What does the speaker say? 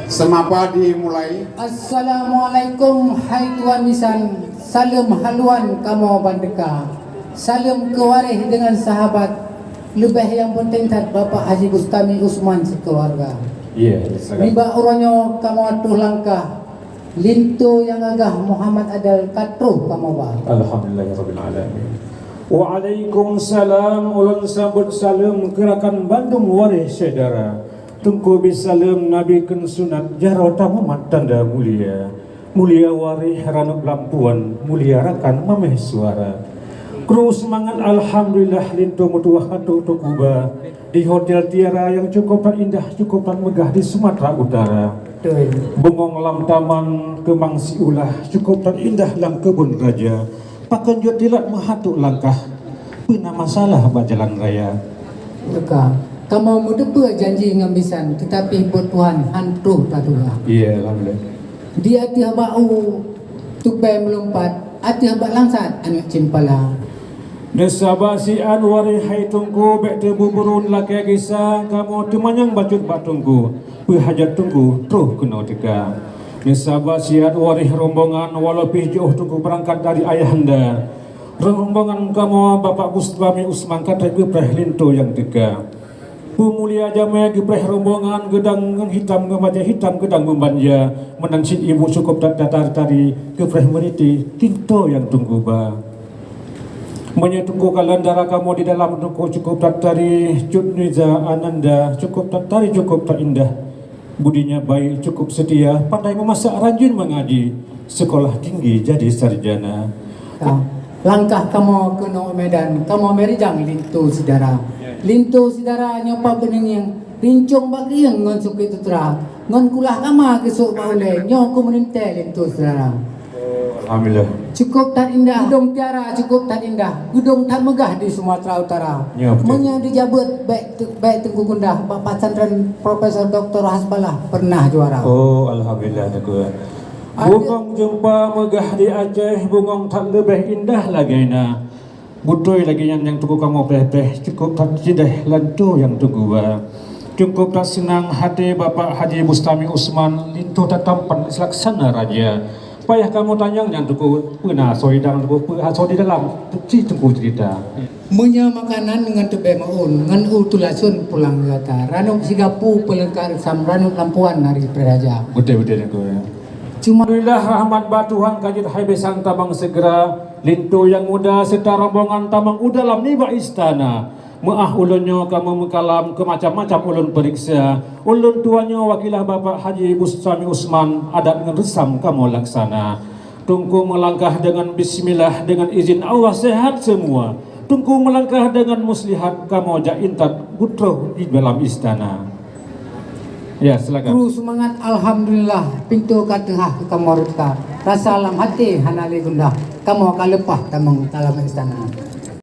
Semapa dimulai. Assalamualaikum hai Tuan Misan. Salam haluan kamu bandeka. Salam kewarih dengan sahabat. Lebih yang penting tak Bapak Haji Bustami Usman sekeluarga. Iya, Niba uronyo kamu atuh langkah. Lintu yang agah Muhammad Adal katruh kamu ba. Alhamdulillahirabbil alamin. Waalaikumsalam. Ulun sambut salam gerakan Bandung Warih saudara. Tungku bisalam Nabi ken sunat jaro tamu tanda mulia. Mulia warih ranuk lampuan, mulia rakan mameh suara. Kru semangat alhamdulillah lintu mutuah hatu tukuba di hotel Tiara yang cukup indah, cukup megah di Sumatera Utara. Bengong lam taman kemang si ulah, cukup indah lam kebun raja. Pakan jotilat mehatu langkah, pina masalah bajalan raya. Deka, kamu muda janji ngambisan, tetapi buat Tuhan hantu tatulah. Iya, alhamdulillah. Dia tiap bau tupai melompat, ati habak langsat anak cimpala. Nesabasi anwari hai tungku bek tebu burun laki kisah kamu temanyang bacut bak tungku berhajat tungku truh kena teka. Nesabasi anwari rombongan walaupun jauh tungku berangkat dari ayahanda. Rombongan kamu Bapak Bustami Usman kata gepreh lintu yang teka. Bu mulia jamai gepreh rombongan gedang hitam ngemaja hitam gedang membanja menansin ibu cukup datar tadi gepreh meriti tinto yang tunggu ba. Menyetunggu kalandara kamu di dalam tungku cukup tak tari Jutniza Ananda cukup tak tari cukup tak indah. Budinya baik cukup setia, pandai memasak rajin mengaji, sekolah tinggi jadi sarjana. Langkah kamu ke Medan, kamu merijang lintu saudara. Lintu saudara nyopa bening yang rincung bagi yang ngon suki itu terang. Ngon kulah kama kesuk baule nyoku meninte lintu saudara. Alhamdulillah. Cukup tak indah, Gudong Tiara cukup tak indah, Gudong tak megah di Sumatera Utara. Ya, Menya dijabat baik Tengku Gundah, Bapak Pesantren Profesor Dr. Hasbalah pernah juara. Oh, alhamdulillah juga. Bungong jumpa megah di Aceh, bungong tak lebih indah lagi na. Butuh lagi yang tunggu kamu peh cukup tak jidah lantu yang tunggu ba. Cukup tak senang hati Bapak Haji Bustami Usman lintu tak tampan selaksana raja. Payah kamu tanya yang tunggu pernah soidang tunggu di dalam tunggu cerita. Menya makanan dengan tebe maun, ngan utulasun pulang kata. Ranuk sigapu pelengkar sam ranuk lampuan hari peraja. Betul aku ya. Cuma Alhamdulillah rahmat batuhan kajit hai besang tamang segera lintu yang muda serta rombongan tamang udalam niba istana. Maah ulunnya kamu mengkalam ke macam-macam ulun periksa. Ulun tuanya wakilah Bapak Haji Bustami Usman adat dengan resam kamu laksana. Tungku melangkah dengan bismillah dengan izin Allah sehat semua. Tungku melangkah dengan muslihat kamu jaintat putra di dalam istana. Ya, silakan. Kru semangat alhamdulillah pintu katehah ke kamu rasa alam hati hanali gundah kamu akan lepah tamang dalam istana.